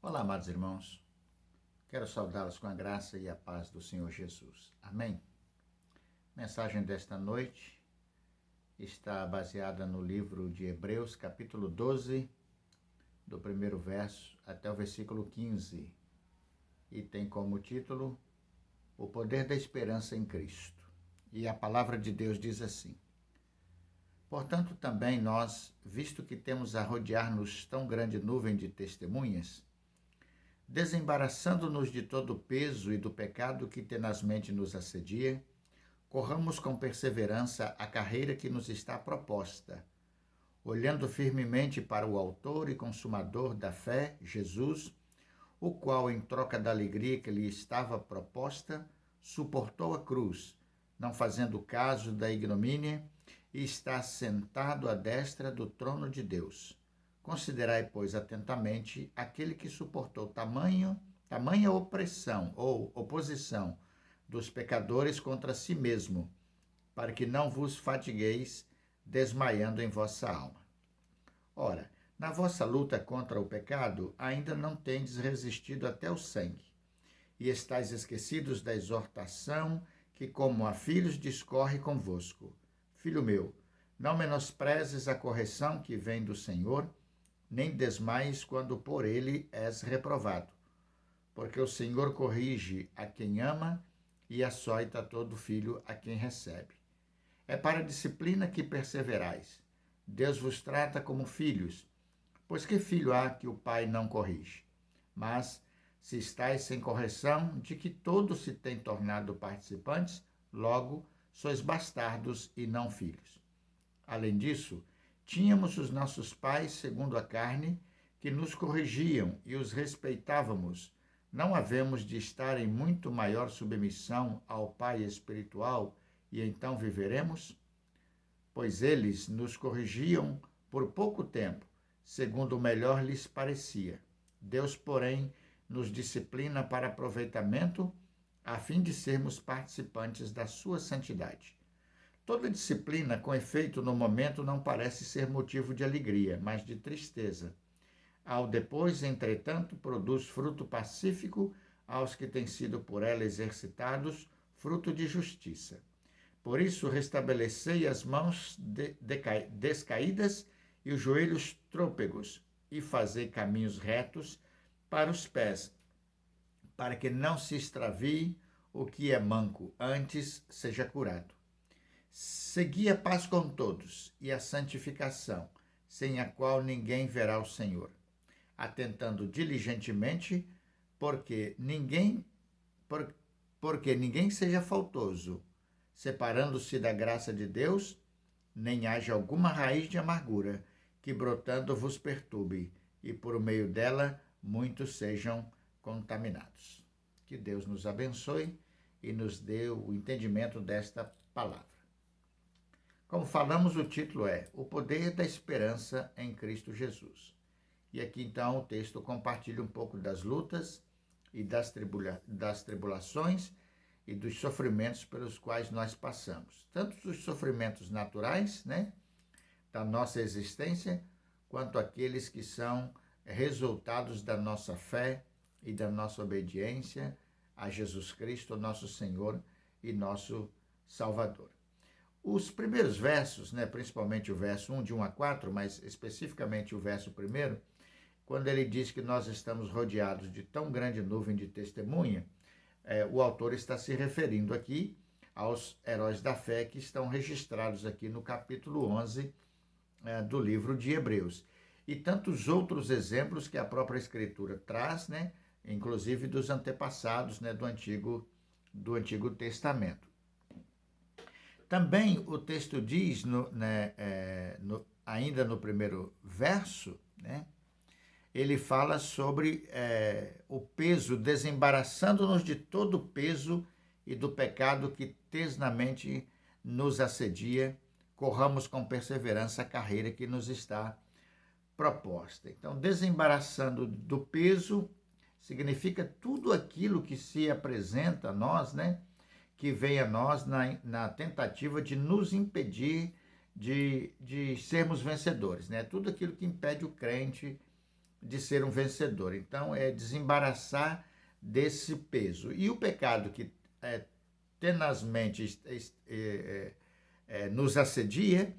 Olá, amados irmãos. Quero saudá-los com a graça e a paz do Senhor Jesus. Amém? Mensagem desta noite está baseada no livro de Hebreus, capítulo 12, do primeiro verso até o versículo 15, e tem como título O Poder da Esperança em Cristo. E a palavra de Deus diz assim: Portanto, também nós, visto que temos a rodear-nos tão grande nuvem de testemunhas, desembaraçando-nos de todo o peso e do pecado que tenazmente nos assedia, corramos com perseverança a carreira que nos está proposta, olhando firmemente para o autor e consumador da fé, Jesus, o qual, em troca da alegria que lhe estava proposta, suportou a cruz, não fazendo caso da ignomínia, e está sentado à destra do trono de Deus. Considerai, pois, atentamente aquele que suportou tamanha opressão ou oposição dos pecadores contra si mesmo, para que não vos fatigueis desmaiando em vossa alma. Ora, na vossa luta contra o pecado, ainda não tendes resistido até o sangue, e estáis esquecidos da exortação que, como a filhos, discorre convosco. Filho meu, não menosprezes a correção que vem do Senhor, nem desmaies quando por ele és reprovado. Porque o Senhor corrige a quem ama e açoita todo filho a quem recebe. É para a disciplina que perseverais. Deus vos trata como filhos, pois que filho há que o pai não corrige? Mas, se estáis sem correção, de que todos se têm tornado participantes, logo sois bastardos e não filhos. Além disso, tínhamos os nossos pais, segundo a carne, que nos corrigiam e os respeitávamos. Não havemos de estar em muito maior submissão ao Pai espiritual e então viveremos? Pois eles nos corrigiam por pouco tempo, segundo o melhor lhes parecia. Deus, porém, nos disciplina para aproveitamento, a fim de sermos participantes da sua santidade. Toda disciplina, com efeito no momento, não parece ser motivo de alegria, mas de tristeza. Ao depois, entretanto, produz fruto pacífico aos que têm sido por ela exercitados, fruto de justiça. Por isso, restabelecei as mãos descaídas e os joelhos trôpegos, e fazei caminhos retos para os pés, para que não se extravie o que é manco, antes seja curado. Segui a paz com todos e a santificação, sem a qual ninguém verá o Senhor, atentando diligentemente, porque ninguém seja faltoso, separando-se da graça de Deus, nem haja alguma raiz de amargura, que brotando vos perturbe, e por meio dela muitos sejam contaminados. Que Deus nos abençoe e nos dê o entendimento desta palavra. Como falamos, o título é O Poder da Esperança em Cristo Jesus. E aqui então o texto compartilha um pouco das lutas e das tribulações e dos sofrimentos pelos quais nós passamos. Tanto os sofrimentos naturais, da nossa existência, quanto aqueles que são resultados da nossa fé e da nossa obediência a Jesus Cristo, nosso Senhor e nosso Salvador. Os primeiros versos, principalmente o verso 1, de 1 a 4, mas especificamente o verso 1, quando ele diz que nós estamos rodeados de tão grande nuvem de testemunha, o autor está se referindo aqui aos heróis da fé que estão registrados aqui no capítulo 11 do livro de Hebreus. E tantos outros exemplos que a própria Escritura traz, inclusive dos antepassados do Antigo Testamento. Também o texto diz, ainda no primeiro verso, ele fala sobre o peso, desembaraçando-nos de todo o peso e do pecado que tesnamente nos assedia, corramos com perseverança a carreira que nos está proposta. Então, desembaraçando do peso significa tudo aquilo que se apresenta a nós, que vem a nós na tentativa de nos impedir de sermos vencedores, Tudo aquilo que impede o crente de ser um vencedor. Então, é desembaraçar desse peso. E o pecado que tenazmente nos assedia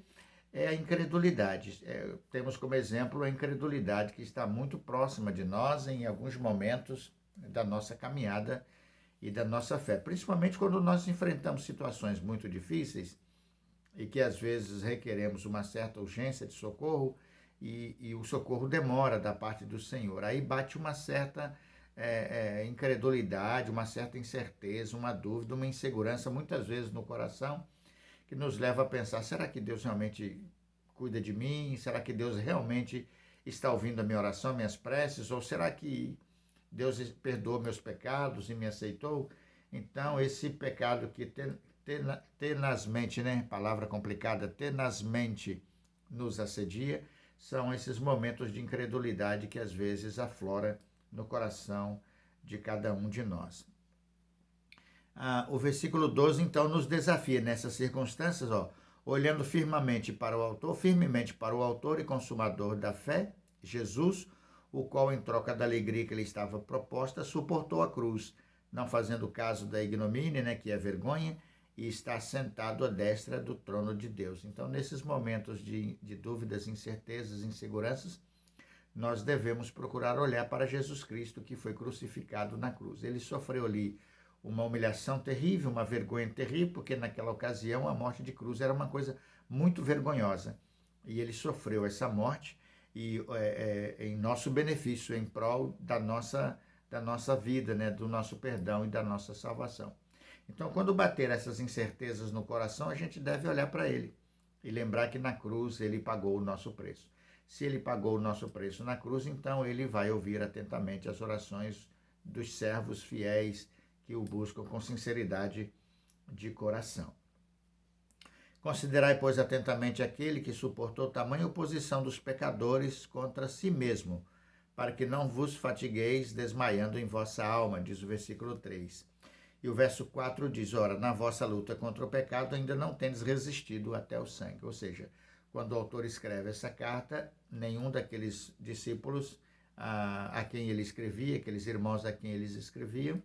é a incredulidade. Temos como exemplo a incredulidade que está muito próxima de nós em alguns momentos da nossa caminhada e da nossa fé, principalmente quando nós enfrentamos situações muito difíceis e que às vezes requeremos uma certa urgência de socorro e o socorro demora da parte do Senhor. Aí bate uma certa incredulidade, uma certa incerteza, uma dúvida, uma insegurança, muitas vezes no coração, que nos leva a pensar, será que Deus realmente cuida de mim? Será que Deus realmente está ouvindo a minha oração, minhas preces? Ou será que Deus perdoou meus pecados e me aceitou? Então, esse pecado que tenazmente, né? Palavra complicada, tenazmente nos assedia, são esses momentos de incredulidade que às vezes aflora no coração de cada um de nós. O versículo 12, então, nos desafia nessas circunstâncias, olhando firmemente para o autor e consumador da fé, Jesus, o qual, em troca da alegria que lhe estava proposta, suportou a cruz, não fazendo caso da ignomínia, né, que é vergonha, e está sentado à destra do trono de Deus. Então, nesses momentos de dúvidas, incertezas, inseguranças, nós devemos procurar olhar para Jesus Cristo, que foi crucificado na cruz. Ele sofreu ali uma humilhação terrível, uma vergonha terrível, porque naquela ocasião a morte de cruz era uma coisa muito vergonhosa. E ele sofreu essa morte e em nosso benefício, em prol da nossa vida, né, do nosso perdão e da nossa salvação. Então, quando bater essas incertezas no coração, a gente deve olhar para ele e lembrar que na cruz ele pagou o nosso preço. Se ele pagou o nosso preço na cruz, então ele vai ouvir atentamente as orações dos servos fiéis que o buscam com sinceridade de coração. Considerai, pois, atentamente aquele que suportou tamanha oposição dos pecadores contra si mesmo, para que não vos fatigueis desmaiando em vossa alma, diz o versículo 3. E o verso 4 diz, ora, na vossa luta contra o pecado ainda não tendes resistido até o sangue. Ou seja, quando o autor escreve essa carta, nenhum daqueles discípulos a quem ele escrevia, aqueles irmãos a quem eles escreviam,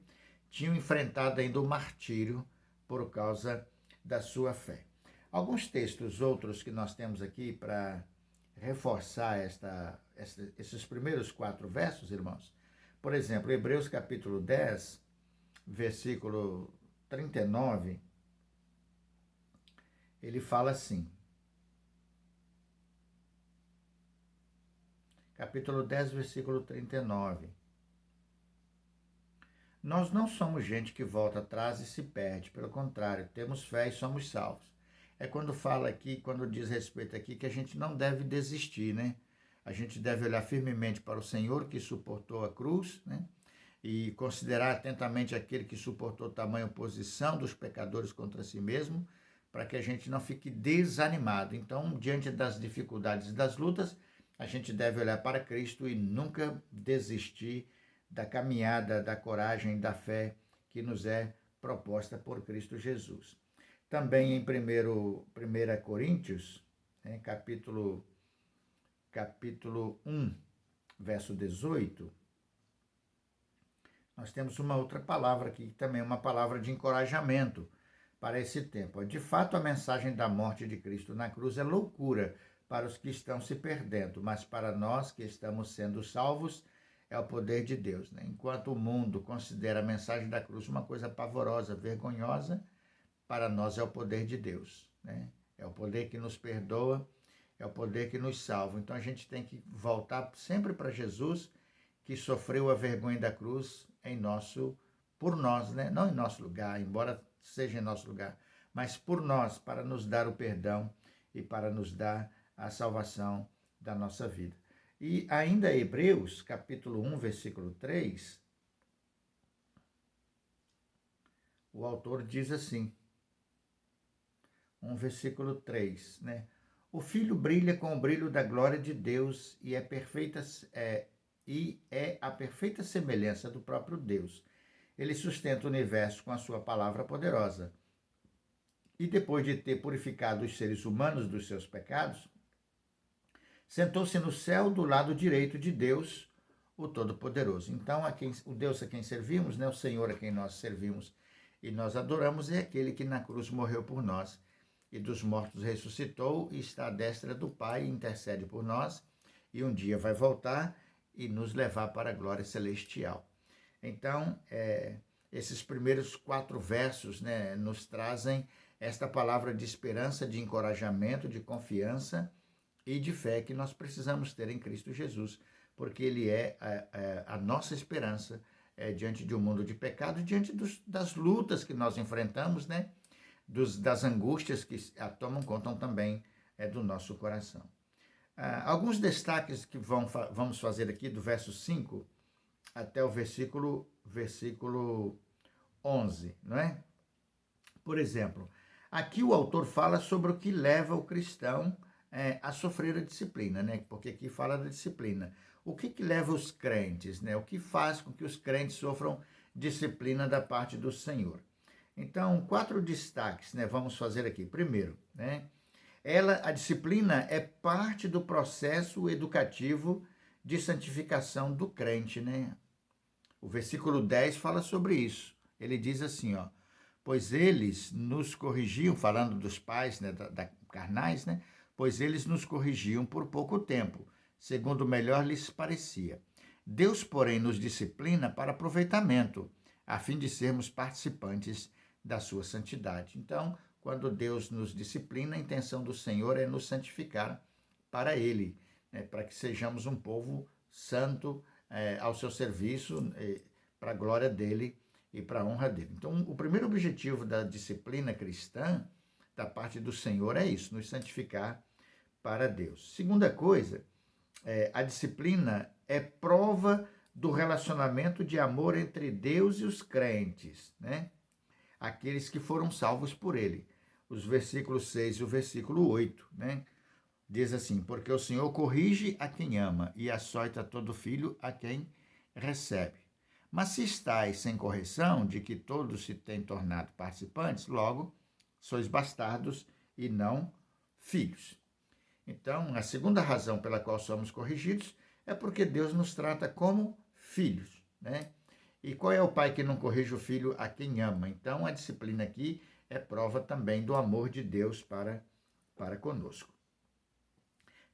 tinham enfrentado ainda o martírio por causa da sua fé. Alguns textos outros que nós temos aqui para reforçar esses primeiros 4 versos, irmãos. Por exemplo, Hebreus capítulo 10, versículo 39, ele fala assim, capítulo 10, versículo 39, nós não somos gente que volta atrás e se perde, pelo contrário, temos fé e somos salvos. É quando fala aqui, quando diz respeito aqui, que a gente não deve desistir, né? A gente deve olhar firmemente para o Senhor que suportou a cruz, né? E considerar atentamente aquele que suportou tamanha oposição dos pecadores contra si mesmo, para que a gente não fique desanimado. Então, diante das dificuldades e das lutas, a gente deve olhar para Cristo e nunca desistir da caminhada, da coragem, da fé que nos é proposta por Cristo Jesus. Também em 1 Coríntios, né, capítulo 1, verso 18, nós temos uma outra palavra aqui, que também é uma palavra de encorajamento para esse tempo. De fato, a mensagem da morte de Cristo na cruz é loucura para os que estão se perdendo, mas para nós que estamos sendo salvos, é o poder de Deus, né? Enquanto o mundo considera a mensagem da cruz uma coisa pavorosa, vergonhosa, para nós é o poder de Deus, né? É o poder que nos perdoa, é o poder que nos salva. Então a gente tem que voltar sempre para Jesus, que sofreu a vergonha da cruz por nós, né? Não em nosso lugar, embora seja em nosso lugar, mas por nós, para nos dar o perdão e para nos dar a salvação da nossa vida. E ainda Hebreus, capítulo 1, versículo 3, o autor diz assim, versículo 3, né? O Filho brilha com o brilho da glória de Deus e é a perfeita semelhança do próprio Deus. Ele sustenta o universo com a sua palavra poderosa. E depois de ter purificado os seres humanos dos seus pecados, sentou-se no céu do lado direito de Deus, o Todo-Poderoso. Então, o Deus a quem servimos, né, o Senhor a quem nós servimos e nós adoramos, é aquele que na cruz morreu por nós e dos mortos ressuscitou e está à destra do Pai e intercede por nós e um dia vai voltar e nos levar para a glória celestial. Então, esses primeiros 4 versos, né, nos trazem esta palavra de esperança, de encorajamento, de confiança e de fé que nós precisamos ter em Cristo Jesus, porque Ele é a nossa esperança diante de um mundo de pecado, diante das lutas que nós enfrentamos, né, das angústias que tomam conta também do nosso coração. Alguns destaques que vamos fazer aqui do verso 5 até o versículo 11, não é? Por exemplo, aqui o autor fala sobre o que leva o cristão a sofrer a disciplina, né? Porque aqui fala da disciplina. O que leva os crentes, né? O que faz com que os crentes sofram disciplina da parte do Senhor? Então, 4 destaques, né? Vamos fazer aqui. Primeiro, né? A disciplina é parte do processo educativo de santificação do crente, né? O versículo 10 fala sobre isso. Ele diz assim, ó, pois eles nos corrigiam, falando dos pais, né, carnais, né? Pois eles nos corrigiam por pouco tempo, segundo melhor lhes parecia. Deus, porém, nos disciplina para aproveitamento, a fim de sermos participantes da sua santidade. Então, quando Deus nos disciplina, a intenção do Senhor é nos santificar para Ele, né, para que sejamos um povo santo ao seu serviço, para a glória dEle e para a honra dEle. Então, o primeiro objetivo da disciplina cristã, da parte do Senhor, é isso, nos santificar para Deus. Segunda coisa, a disciplina é prova do relacionamento de amor entre Deus e os crentes, né? Aqueles que foram salvos por Ele. Os versículos 6 e o versículo 8, né? Diz assim, porque o Senhor corrige a quem ama e açoita todo filho a quem recebe. Mas se estáis sem correção, de que todos se têm tornado participantes, logo sois bastardos e não filhos. Então, a segunda razão pela qual somos corrigidos é porque Deus nos trata como filhos, né? E qual é o pai que não corrige o filho a quem ama? Então, a disciplina aqui é prova também do amor de Deus para conosco.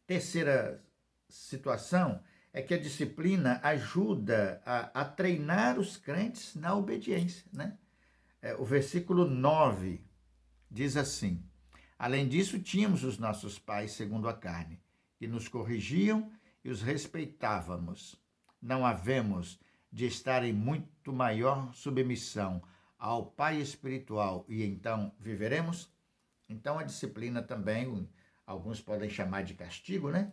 Terceira situação é que a disciplina ajuda a treinar os crentes na obediência, né? O versículo 9 diz assim, além disso, tínhamos os nossos pais segundo a carne, que nos corrigiam e os respeitávamos. Não havemos de estar em muito maior submissão ao Pai espiritual e então viveremos? Então a disciplina também, alguns podem chamar de castigo, né?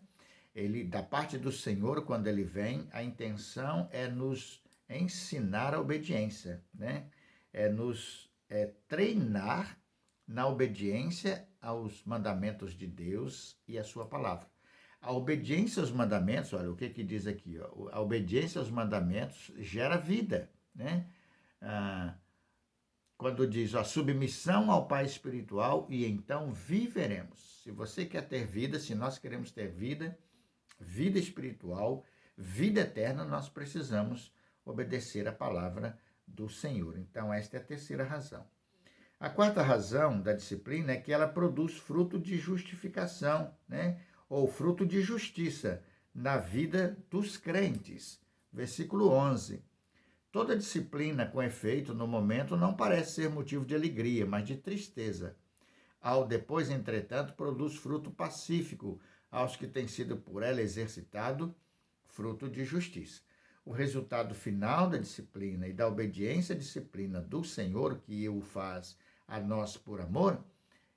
Ele, da parte do Senhor, quando ele vem, a intenção é nos ensinar a obediência, né? É nos treinar na obediência aos mandamentos de Deus e a sua palavra. A obediência aos mandamentos, olha o que diz aqui, ó, a obediência aos mandamentos gera vida, né? Quando diz a submissão ao Pai espiritual e então viveremos. Se você quer ter vida, se nós queremos ter vida, vida espiritual, vida eterna, nós precisamos obedecer a palavra do Senhor. Então, esta é a terceira razão. A quarta razão da disciplina é que ela produz fruto de justificação, né? Ou fruto de justiça na vida dos crentes. Versículo 11. Toda disciplina com efeito no momento não parece ser motivo de alegria, mas de tristeza. Ao depois, entretanto, produz fruto pacífico aos que têm sido por ela exercitado, fruto de justiça. O resultado final da disciplina e da obediência à disciplina do Senhor, que o faz a nós por amor,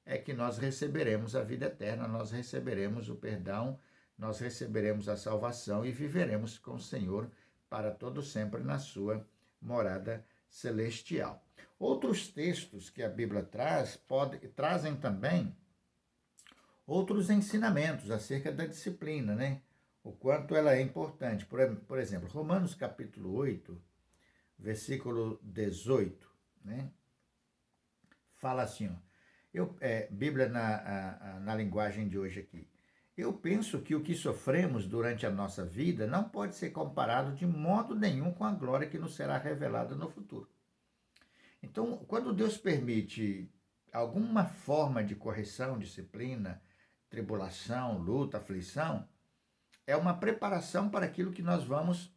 é que nós receberemos a vida eterna, nós receberemos o perdão, nós receberemos a salvação e viveremos com o Senhor para todo sempre na sua morada celestial. Outros textos que a Bíblia trazem também outros ensinamentos acerca da disciplina, né? O quanto ela é importante. Por exemplo, Romanos capítulo 8, versículo 18, né? Fala assim, ó, Bíblia na linguagem de hoje aqui. Eu penso que o que sofremos durante a nossa vida não pode ser comparado de modo nenhum com a glória que nos será revelada no futuro. Então, quando Deus permite alguma forma de correção, disciplina, tribulação, luta, aflição, é uma preparação para aquilo que nós vamos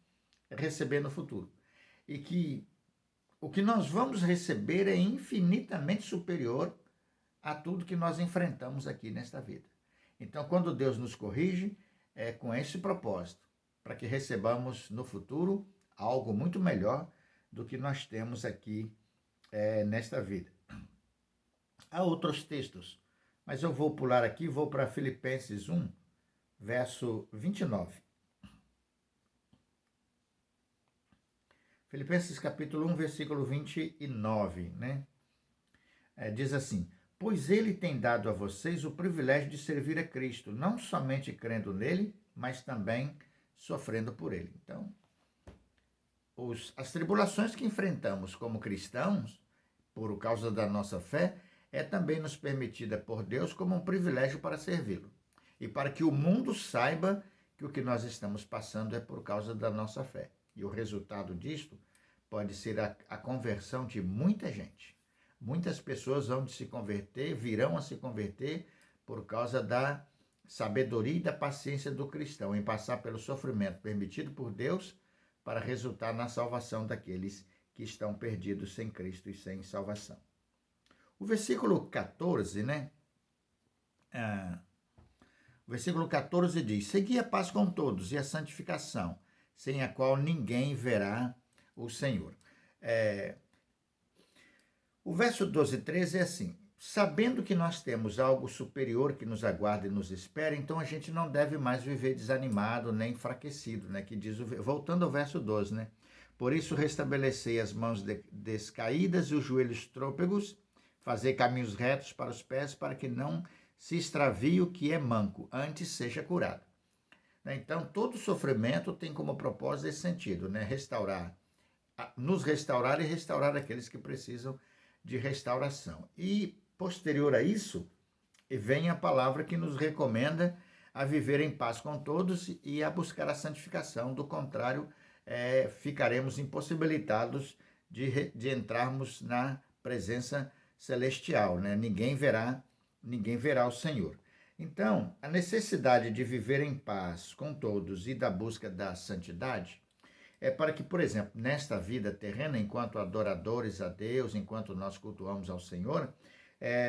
receber no futuro. E que o que nós vamos receber é infinitamente superior a tudo que nós enfrentamos aqui nesta vida. Então, quando Deus nos corrige, é com esse propósito, para que recebamos no futuro algo muito melhor do que nós temos aqui nesta vida. Há outros textos, mas eu vou pular aqui, vou para Filipenses 1, verso 29. Filipenses capítulo 1, versículo 29, né? Diz assim: pois ele tem dado a vocês o privilégio de servir a Cristo, não somente crendo nele, mas também sofrendo por ele. Então, as tribulações que enfrentamos como cristãos, por causa da nossa fé, é também nos permitida por Deus como um privilégio para servi-lo. E para que o mundo saiba que o que nós estamos passando é por causa da nossa fé. E o resultado disto pode ser a conversão de muita gente. Muitas pessoas vão se converter, virão a se converter por causa da sabedoria e da paciência do cristão em passar pelo sofrimento permitido por Deus para resultar na salvação daqueles que estão perdidos sem Cristo e sem salvação. O versículo 14, né? O versículo 14 diz: segui a paz com todos e a santificação, sem a qual ninguém verá o Senhor. O verso 12 e 13 é assim: sabendo que nós temos algo superior que nos aguarda e nos espera, então a gente não deve mais viver desanimado nem enfraquecido, né? Que diz, voltando ao verso 12, né? Por isso restabelecei as mãos descaídas e os joelhos trôpegos, fazer caminhos retos para os pés, para que não se extravie o que é manco, antes seja curado. Então, todo sofrimento tem como propósito esse sentido, né? Nos restaurar e restaurar aqueles que precisam de restauração. E, posterior a isso, vem a palavra que nos recomenda a viver em paz com todos e a buscar a santificação. Do contrário, ficaremos impossibilitados de entrarmos na presença celestial, né? Ninguém verá o Senhor. Então, a necessidade de viver em paz com todos e da busca da santidade é para que, por exemplo, nesta vida terrena, enquanto adoradores a Deus, enquanto nós cultuamos ao Senhor,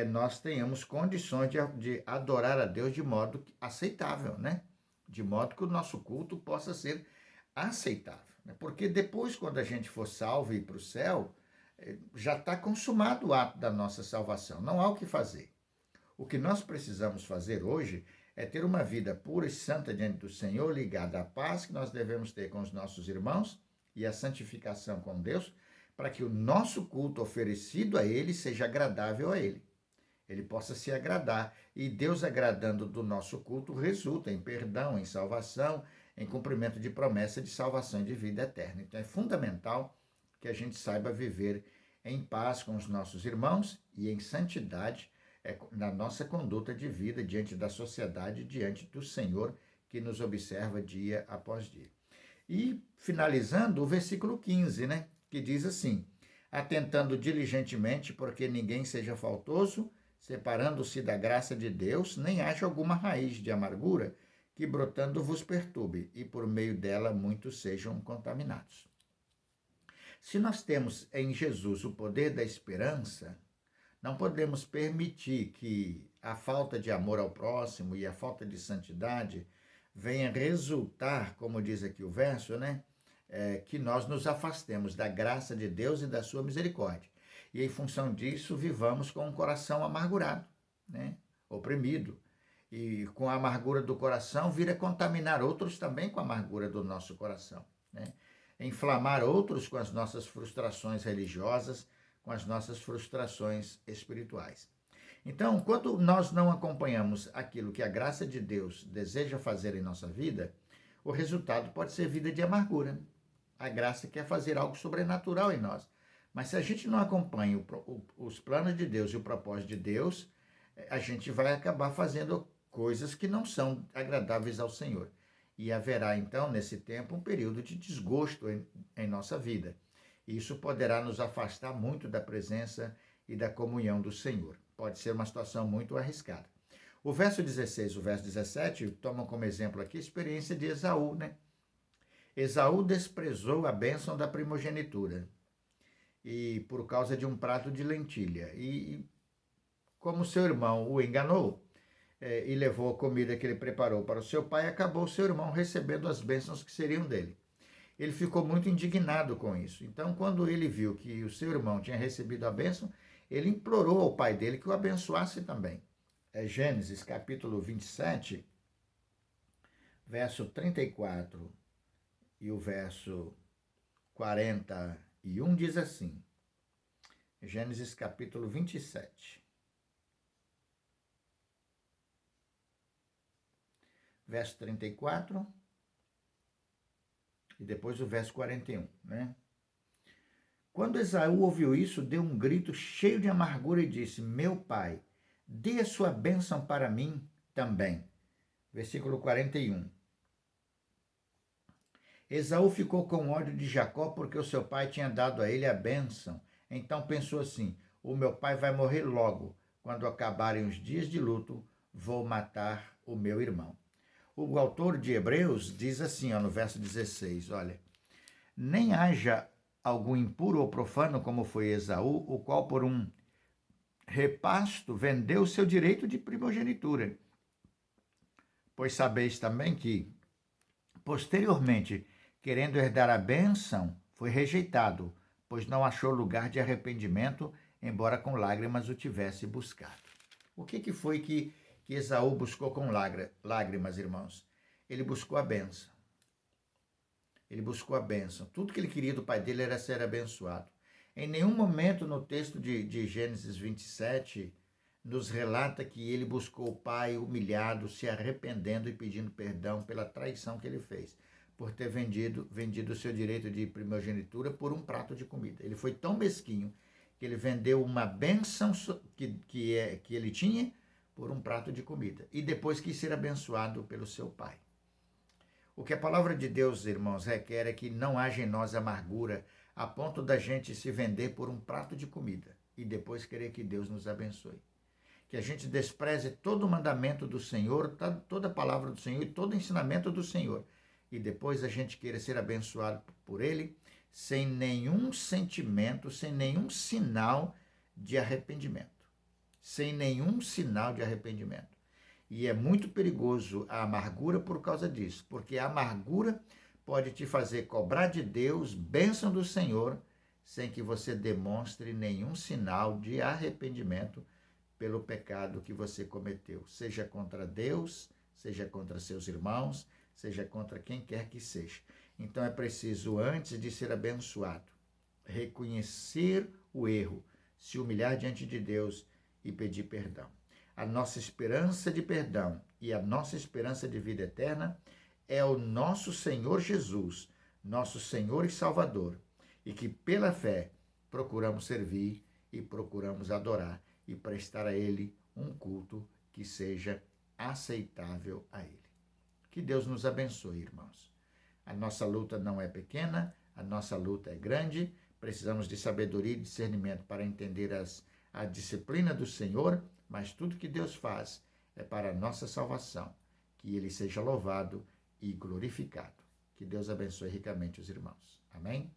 nós tenhamos condições de adorar a Deus de modo aceitável, né? De modo que o nosso culto possa ser aceitável. Né? Porque depois, quando a gente for salvo e ir para o céu, já está consumado o ato da nossa salvação. Não há o que fazer. O que nós precisamos fazer hoje é ter uma vida pura e santa diante do Senhor, ligada à paz que nós devemos ter com os nossos irmãos e a santificação com Deus, para que o nosso culto oferecido a Ele seja agradável a Ele. Ele possa se agradar. E Deus agradando do nosso culto resulta em perdão, em salvação, em cumprimento de promessa de salvação e de vida eterna. Então é fundamental que a gente saiba viver em paz com os nossos irmãos e em santidade na nossa conduta de vida diante da sociedade, diante do Senhor que nos observa dia após dia. E, finalizando, o versículo 15, né, que diz assim: atentando diligentemente porque ninguém seja faltoso, separando-se da graça de Deus, nem haja alguma raiz de amargura que brotando vos perturbe, e por meio dela muitos sejam contaminados. Se nós temos em Jesus o poder da esperança, não podemos permitir que a falta de amor ao próximo e a falta de santidade venha resultar, como diz aqui o verso, né? Que nós nos afastemos da graça de Deus e da sua misericórdia. E em função disso, vivamos com um coração amargurado, né? Oprimido. E com a amargura do coração, vir a contaminar outros também com a amargura do nosso coração, né? Inflamar outros com as nossas frustrações religiosas, com as nossas frustrações espirituais. Então, quando nós não acompanhamos aquilo que a graça de Deus deseja fazer em nossa vida, o resultado pode ser vida de amargura. A graça quer fazer algo sobrenatural em nós. Mas se a gente não acompanha os planos de Deus e o propósito de Deus, a gente vai acabar fazendo coisas que não são agradáveis ao Senhor. E haverá, então, nesse tempo, um período de desgosto em nossa vida. Isso poderá nos afastar muito da presença e da comunhão do Senhor. Pode ser uma situação muito arriscada. O verso 16 e o verso 17 tomam como exemplo aqui a experiência de Esaú, né? Esaú desprezou a bênção da primogenitura e por causa de um prato de lentilha. E como seu irmão o enganou e levou a comida que ele preparou para o seu pai, acabou seu irmão recebendo as bênçãos que seriam dele. Ele ficou muito indignado com isso. Então, quando ele viu que o seu irmão tinha recebido a bênção, ele implorou ao pai dele que o abençoasse também. É Gênesis capítulo 27, verso 34 e o verso 41 diz assim. Gênesis capítulo 27. Verso 34 e depois o verso 41, né? Quando Esaú ouviu isso, deu um grito cheio de amargura e disse: meu pai, dê a sua bênção para mim também. Versículo 41. Esaú ficou com ódio de Jacó porque o seu pai tinha dado a ele a bênção. Então pensou assim: o meu pai vai morrer logo. Quando acabarem os dias de luto, vou matar o meu irmão. O autor de Hebreus diz assim, no verso 16, olha, nem haja algum impuro ou profano como foi Esaú, o qual por um repasto vendeu seu direito de primogenitura. Pois sabeis também que, posteriormente, querendo herdar a bênção, foi rejeitado, pois não achou lugar de arrependimento, embora com lágrimas o tivesse buscado. O que foi que Esaú buscou com lágrimas, irmãos? Ele buscou a bênção. Ele buscou a bênção. Tudo que ele queria do pai dele era ser abençoado. Em nenhum momento no texto de Gênesis 27 nos relata que ele buscou o pai humilhado, se arrependendo e pedindo perdão pela traição que ele fez, por ter vendido o seu direito de primogenitura por um prato de comida. Ele foi tão mesquinho que ele vendeu uma bênção que ele tinha por um prato de comida. E depois quis ser abençoado pelo seu pai. O que a palavra de Deus, irmãos, requer é que não haja em nós amargura a ponto da gente se vender por um prato de comida e depois querer que Deus nos abençoe. Que a gente despreze todo o mandamento do Senhor, toda a palavra do Senhor e todo o ensinamento do Senhor. E depois a gente queira ser abençoado por Ele sem nenhum sentimento, sem nenhum sinal de arrependimento. Sem nenhum sinal de arrependimento. E é muito perigoso a amargura por causa disso, porque a amargura pode te fazer cobrar de Deus bênção do Senhor, sem que você demonstre nenhum sinal de arrependimento pelo pecado que você cometeu, seja contra Deus, seja contra seus irmãos, seja contra quem quer que seja. Então é preciso, antes de ser abençoado, reconhecer o erro, se humilhar diante de Deus e pedir perdão. A nossa esperança de perdão e a nossa esperança de vida eterna é o nosso Senhor Jesus, nosso Senhor e Salvador, e que pela fé procuramos servir e procuramos adorar e prestar a Ele um culto que seja aceitável a Ele. Que Deus nos abençoe, irmãos. A nossa luta não é pequena, a nossa luta é grande, precisamos de sabedoria e discernimento para entender a disciplina do Senhor, mas tudo que Deus faz é para a nossa salvação. Que Ele seja louvado e glorificado. Que Deus abençoe ricamente os irmãos. Amém?